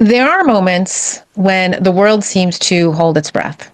There are moments when the world seems to hold its breath.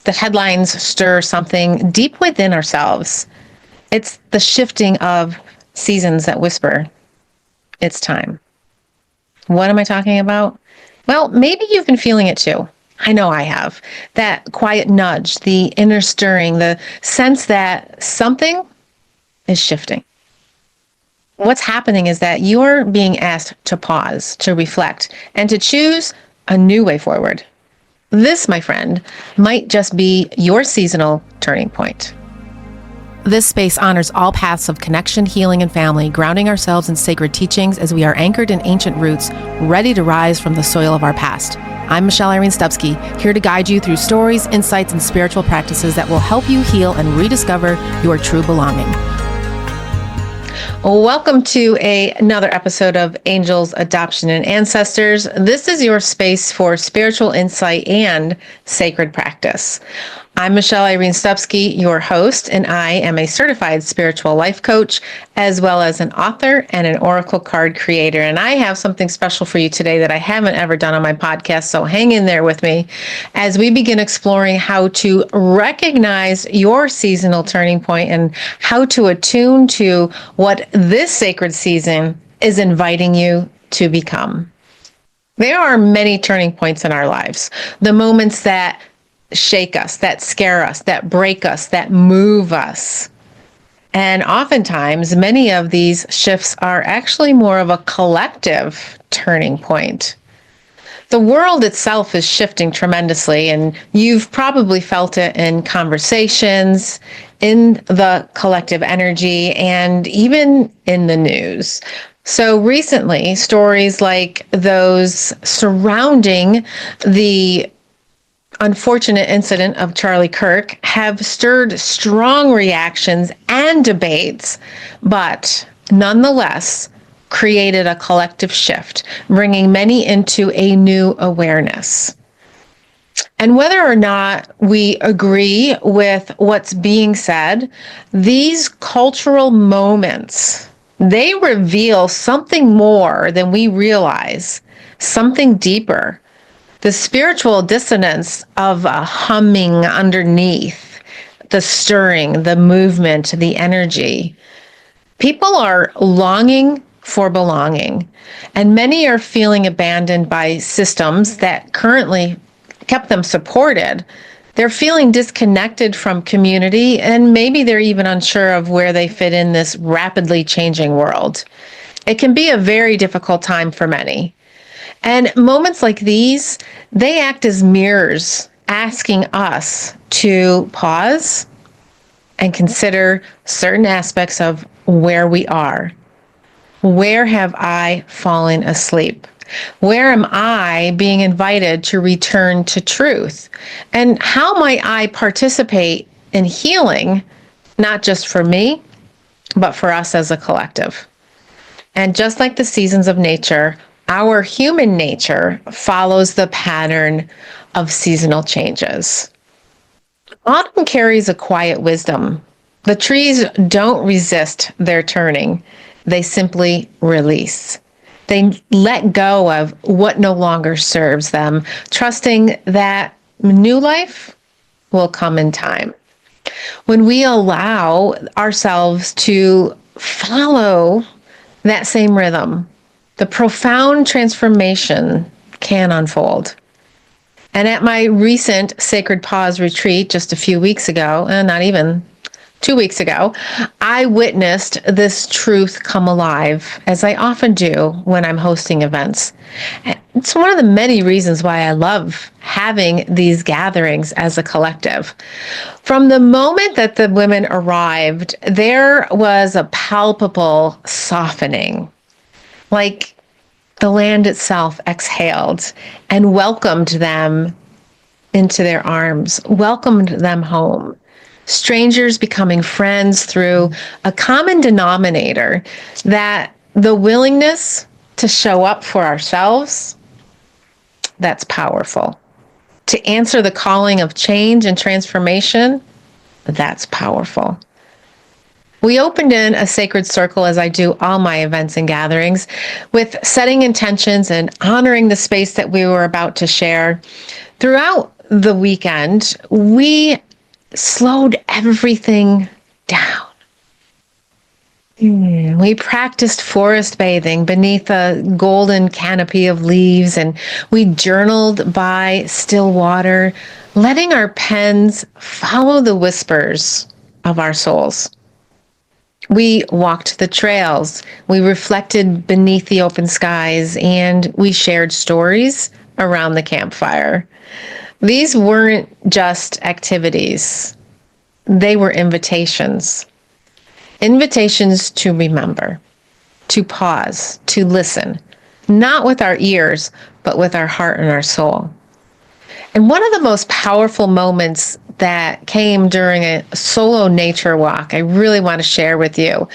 The headlines stir something deep within ourselves. It's the shifting of seasons that whisper, it's time. What am I talking about? Well, maybe you've been feeling it too. I know I have. That quiet nudge, the inner stirring, the sense that something is shifting. What's happening is that you're being asked to pause, to reflect, and to choose a new way forward. This, my friend, might just be your seasonal turning point. This space honors all paths of connection, healing, and family, grounding ourselves in sacred teachings as we are anchored in ancient roots, ready to rise from the soil of our past. I'm Michelle Irene Stupsky, here to guide you through stories, insights, and spiritual practices that will help you heal and rediscover your true belonging. Welcome to another episode of Angels, Adoption, and Ancestors. This is your space for spiritual insight and sacred practice. I'm Michelle Irene Stupsky, your host, and I am a certified spiritual life coach, as well as an author and an oracle card creator. And I have something special for you today that I haven't ever done on my podcast, so hang in there with me as we begin exploring how to recognize your seasonal turning point and how to attune to what this sacred season is inviting you to become. There are many turning points in our lives, the moments that shake us, that scare us, that break us, that move us. And oftentimes, many of these shifts are actually more of a collective turning point. The world itself is shifting tremendously, and you've probably felt it in conversations, in the collective energy, and even in the news. So recently, stories like those surrounding the unfortunate incident of Charlie Kirk have stirred strong reactions and debates, but nonetheless created a collective shift, bringing many into a new awareness. And whether or not we agree with what's being said, these cultural moments, they reveal something more than we realize, something deeper. The spiritual dissonance of a humming underneath, the stirring, the movement, the energy. People are longing for belonging, and many are feeling abandoned by systems that currently kept them supported. They're feeling disconnected from community, and maybe they're even unsure of where they fit in this rapidly changing world. It can be a very difficult time for many. And moments like these, they act as mirrors, asking us to pause and consider certain aspects of where we are. Where have I fallen asleep? Where am I being invited to return to truth? And how might I participate in healing, not just for me, but for us as a collective? And just like the seasons of nature, our human nature follows the pattern of seasonal changes. Autumn carries a quiet wisdom. The trees don't resist their turning. They simply release. They let go of what no longer serves them, trusting that new life will come in time. When we allow ourselves to follow that same rhythm, the profound transformation can unfold. And at my recent Sacred Pause retreat just a few weeks ago, and not even 2 weeks ago, I witnessed this truth come alive, as I often do when I'm hosting events. It's one of the many reasons why I love having these gatherings as a collective. From the moment that the women arrived, there was a palpable softening. Like the land itself exhaled and welcomed them into their arms, welcomed them home. Strangers becoming friends through a common denominator, that the willingness to show up for ourselves, that's powerful. To answer the calling of change and transformation, that's powerful. We opened in a sacred circle, as I do all my events and gatherings, with setting intentions and honoring the space that we were about to share. Throughout the weekend, we slowed everything down. We practiced forest bathing beneath a golden canopy of leaves, and we journaled by still water, letting our pens follow the whispers of our souls. We walked the trails, we reflected beneath the open skies, and we shared stories around the campfire. These weren't just activities, they were invitations. Invitations to remember, to pause, to listen, not with our ears, but with our heart and our soul. And one of the most powerful moments that came during a solo nature walk, I really want to share with you.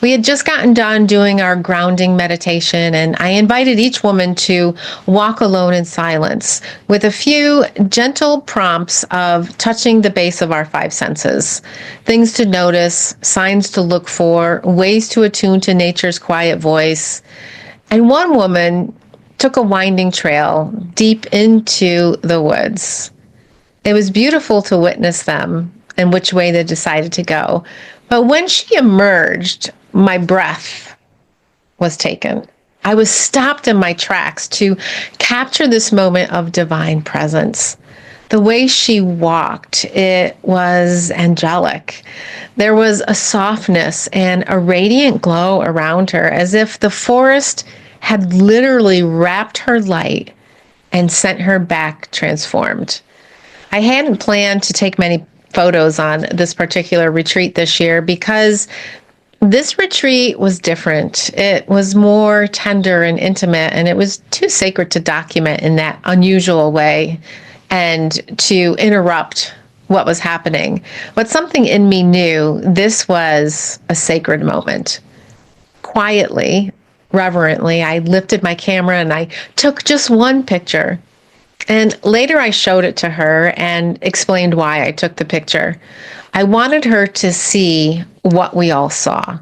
We had just gotten done doing our grounding meditation, and I invited each woman to walk alone in silence with a few gentle prompts of touching the base of our five senses, things to notice, signs to look for, ways to attune to nature's quiet voice. And one woman took a winding trail deep into the woods. It was beautiful to witness them and which way they decided to go. But when she emerged, my breath was taken. I was stopped in my tracks to capture this moment of divine presence. The way she walked, it was angelic. There was a softness and a radiant glow around her, as if the forest had literally wrapped her light and sent her back transformed. I hadn't planned to take many photos on this particular retreat this year because this retreat was different. It was more tender and intimate, and it was too sacred to document in that unusual way and to interrupt what was happening. But something in me knew this was a sacred moment. Quietly, reverently, I lifted my camera and I took just one picture. And later I showed it to her and explained why I took the picture. I wanted her to see what we all saw.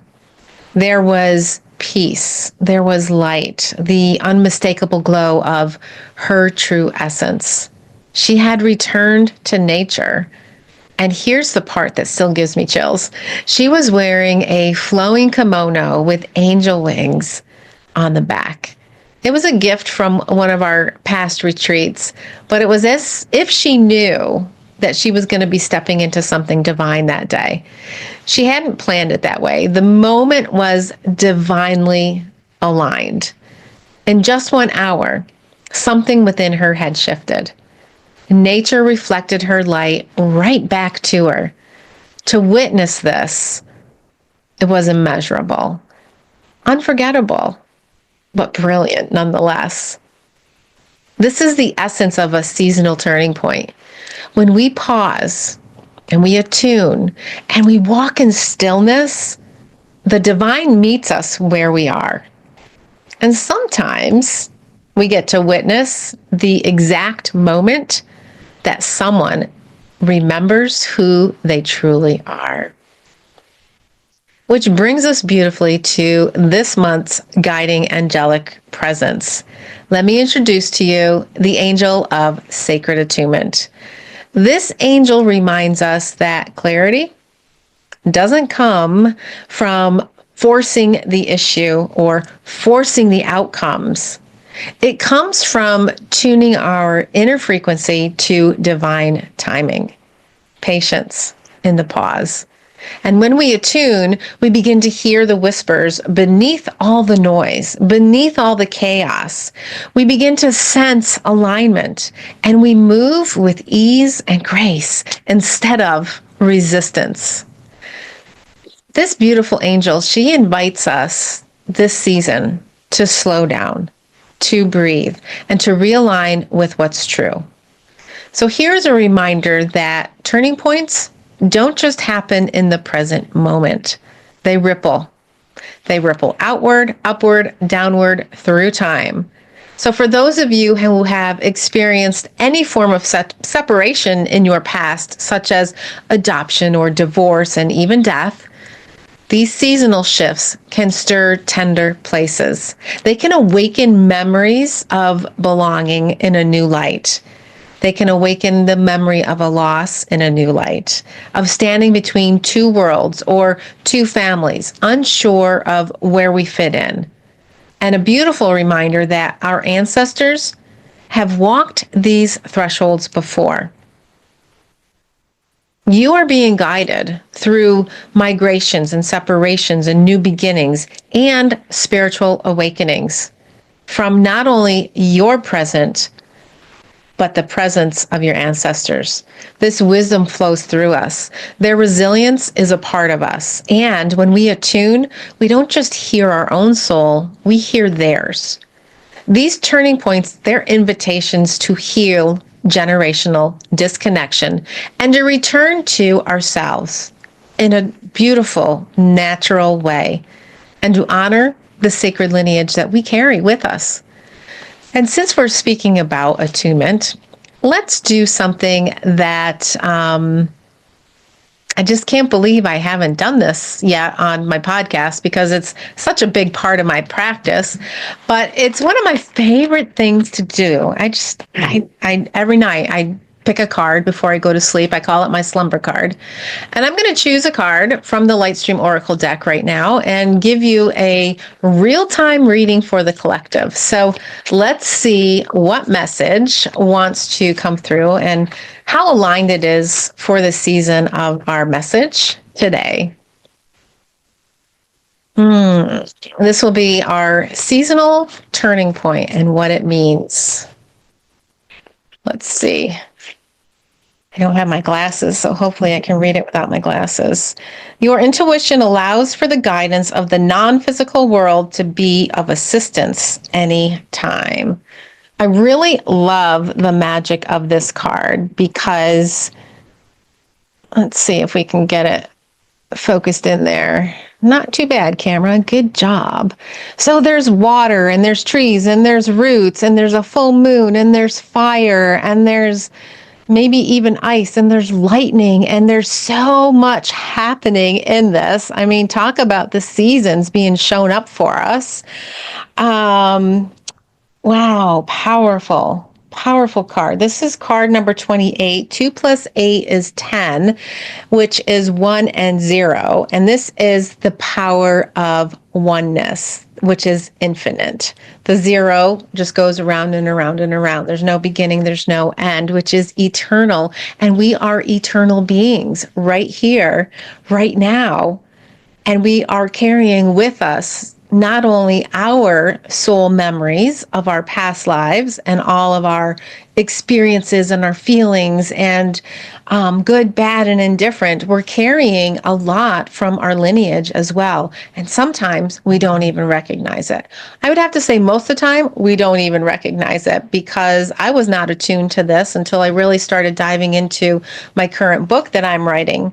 There was peace, there was light, the unmistakable glow of her true essence. She had returned to nature. And here's the part that still gives me chills. She was wearing a flowing kimono with angel wings on the back. It was a gift from one of our past retreats, but it was as if she knew that she was going to be stepping into something divine that day. She hadn't planned it that way. The moment was divinely aligned. In just 1 hour, something within her had shifted. Nature reflected her light right back to her. To witness this, it was immeasurable, unforgettable, but brilliant nonetheless. This is the essence of a seasonal turning point. When we pause and we attune and we walk in stillness, the divine meets us where we are. And sometimes we get to witness the exact moment that someone remembers who they truly are. Which brings us beautifully to this month's guiding angelic presence. Let me introduce to you the Angel of Sacred Attunement. This angel reminds us that clarity doesn't come from forcing the issue or forcing the outcomes. It comes from tuning our inner frequency to divine timing, patience in the pause. And when we attune, we begin to hear the whispers beneath all the noise, beneath all the chaos. We begin to sense alignment, and we move with ease and grace instead of resistance. This beautiful angel, she invites us this season to slow down, to breathe, and to realign with what's true. So here's a reminder that turning points don't just happen in the present moment. They ripple. They ripple outward, upward, downward through time. So for those of you who have experienced any form of separation in your past, such as adoption or divorce and even death, These seasonal shifts can stir tender places. They can awaken memories of belonging in a new light. They can awaken the memory of a loss in a new light, of standing between two worlds or two families, unsure of where we fit in. And a beautiful reminder that our ancestors have walked these thresholds before. You are being guided through migrations and separations and new beginnings and spiritual awakenings from not only your present, but the presence of your ancestors. This wisdom flows through us. Their resilience is a part of us. And when we attune, we don't just hear our own soul, we hear theirs. These turning points, they're invitations to heal generational disconnection and to return to ourselves in a beautiful, natural way, and to honor the sacred lineage that we carry with us. And since we're speaking about attunement, let's do something that I just can't believe I haven't done this yet on my podcast because it's such a big part of my practice, but it's one of my favorite things to do. I every night I pick a card before I go to sleep. I call it my slumber card. And I'm going to choose a card from the Lightstream Oracle deck right now and give you a real-time reading for the collective. So let's see what message wants to come through and how aligned it is for the season of our message today. This will be our seasonal turning point and what it means. Let's see. I don't have my glasses, so hopefully I can read it without my glasses. Your intuition allows for the guidance of the non-physical world to be of assistance anytime. I really love the magic of this card because, let's see if we can get it focused in there. Not too bad, camera. Good job. So there's water and there's trees and there's roots and there's a full moon and there's fire and there's maybe even ice and there's lightning and there's so much happening in this. I mean, talk about the seasons being shown up for us. Wow, powerful, powerful card. This is card number 28. 2 plus 8 is 10, which is 1 and 0. And this is the power of oneness, which is infinite. The 0 just goes around and around and around. There's no beginning, there's no end, which is eternal. And we are eternal beings right here, right now. And we are carrying with us not only our soul memories of our past lives and all of our experiences and our feelings and good, bad, and indifferent, we're carrying a lot from our lineage as well. And sometimes we don't even recognize it. I would have to say most of the time, we don't even recognize it because I was not attuned to this until I really started diving into my current book that I'm writing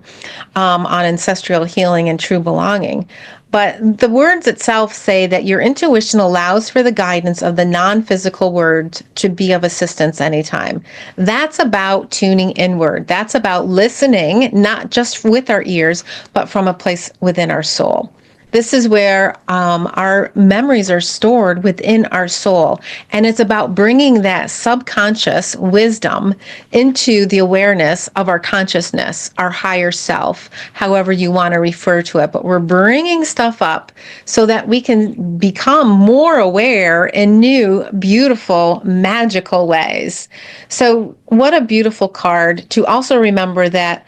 on ancestral healing and true belonging. But the words itself say that your intuition allows for the guidance of the non-physical world to be of assistance anytime. That's about tuning inward. That's about listening, not just with our ears, but from a place within our soul. This is where our memories are stored within our soul. And it's about bringing that subconscious wisdom into the awareness of our consciousness, our higher self, however you want to refer to it. But we're bringing stuff up so that we can become more aware in new, beautiful, magical ways. So what a beautiful card to also remember that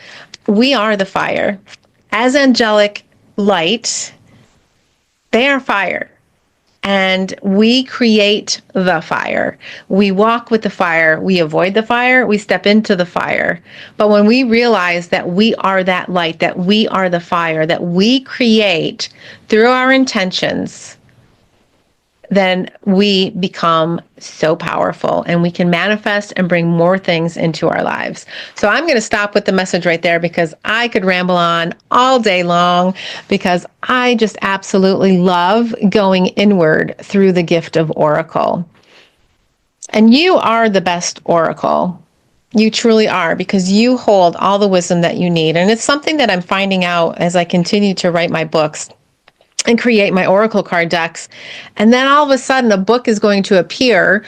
we are the fire. As angelic light, they are fire, and we create the fire. We walk with the fire. We avoid the fire. We step into the fire. But when we realize that we are that light, that we are the fire, that we create through our intentions, then we become so powerful and we can manifest and bring more things into our lives. So I'm going to stop with the message right there because I could ramble on all day long because I just absolutely love going inward through the gift of Oracle. And you are the best Oracle. You truly are, because you hold all the wisdom that you need. And it's something that I'm finding out as I continue to write my books and create my oracle card decks. And then all of a sudden a book is going to appear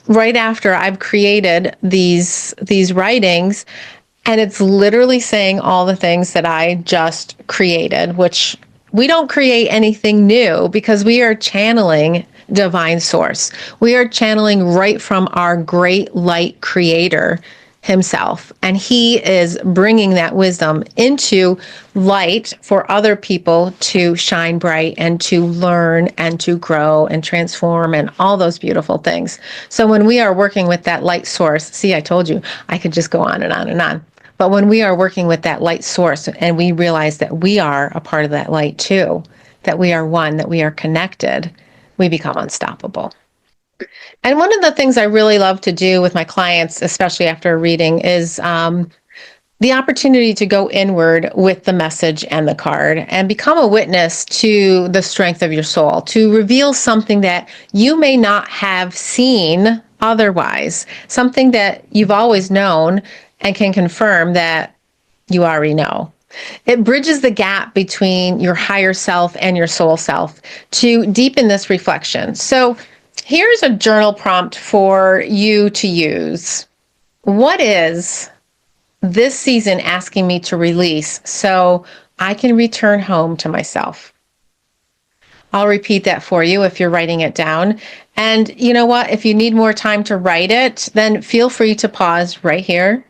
right after I've created these writings, and it's literally saying all the things that I just created, which we don't create anything new because we are channeling divine source. We are channeling right from our great light creator himself. And he is bringing that wisdom into light for other people to shine bright and to learn and to grow and transform and all those beautiful things. So when we are working with that light source, see, I told you I could just go on and on and on. But when we are working with that light source and we realize that we are a part of that light too, that we are one, that we are connected, we become unstoppable. And one of the things I really love to do with my clients, especially after a reading, is the opportunity to go inward with the message and the card and become a witness to the strength of your soul, to reveal something that you may not have seen otherwise, something that you've always known and can confirm that you already know. It bridges the gap between your higher self and your soul self to deepen this reflection. So here's a journal prompt for you to use. What is this season asking me to release so I can return home to myself? I'll repeat that for you if you're writing it down. And you know what? If you need more time to write it, then feel free to pause right here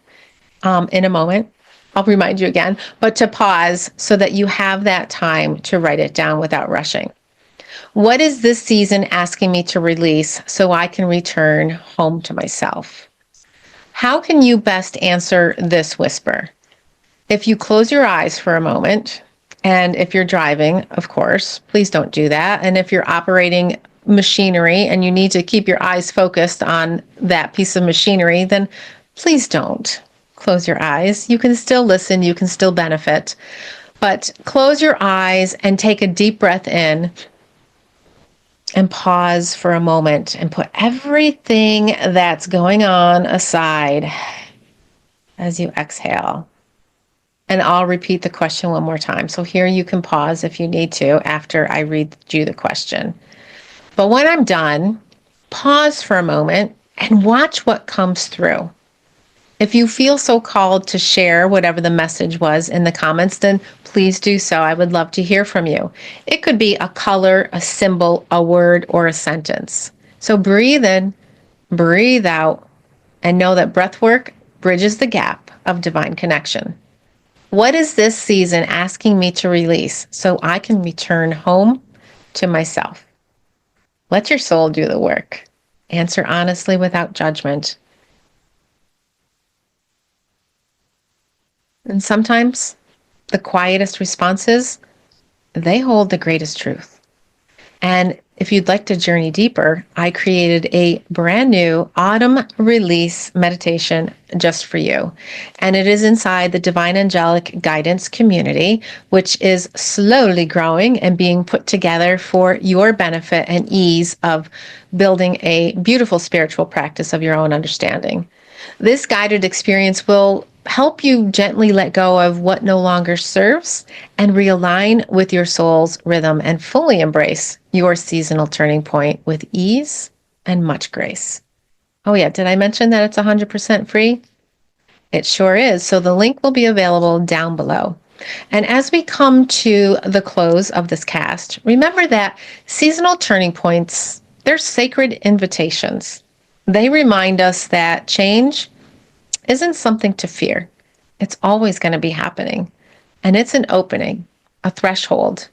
in a moment. I'll remind you again, but to pause so that you have that time to write it down without rushing. What is this season asking me to release so I can return home to myself? How can you best answer this whisper? If you close your eyes for a moment, and if you're driving, of course, please don't do that. And if you're operating machinery and you need to keep your eyes focused on that piece of machinery, then please don't close your eyes. You can still listen, you can still benefit, but close your eyes and take a deep breath in and pause for a moment and put everything that's going on aside as you exhale. And I'll repeat the question one more time. So here you can pause if you need to after I read you the question. But when I'm done, pause for a moment and watch what comes through. If you feel so called to share whatever the message was in the comments, then please do so. I would love to hear from you. It could be a color, a symbol, a word, or a sentence. So breathe in, breathe out, and know that breath work bridges the gap of divine connection. What is this season asking me to release so I can return home to myself? Let your soul do the work. Answer honestly without judgment. And sometimes the quietest responses, they hold the greatest truth. And if you'd like to journey deeper, I created a brand new autumn release meditation just for you. And it is inside the Divine Angelic Guidance community, which is slowly growing and being put together for your benefit and ease of building a beautiful spiritual practice of your own understanding. This guided experience will help you gently let go of what no longer serves and realign with your soul's rhythm and fully embrace your seasonal turning point with ease and much grace. Oh yeah, did I mention that it's 100% free? It sure is. So the link will be available down below. And as we come to the close of this cast, remember that seasonal turning points, they're sacred invitations. They remind us that change isn't something to fear. It's always going to be happening. And it's an opening, a threshold,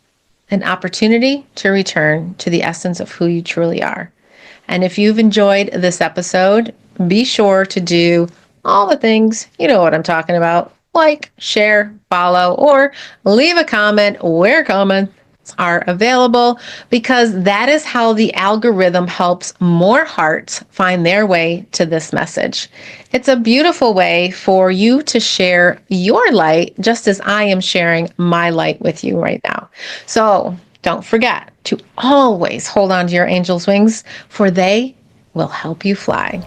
an opportunity to return to the essence of who you truly are. And if you've enjoyed this episode, be sure to do all the things, you know what I'm talking about, like, share, follow, or leave a comment where comments are available, because that is how the algorithm helps more hearts find their way to this message. It's a beautiful way for you to share your light, just as I am sharing my light with you right now. So don't forget to always hold on to your angel's wings, for they will help you fly.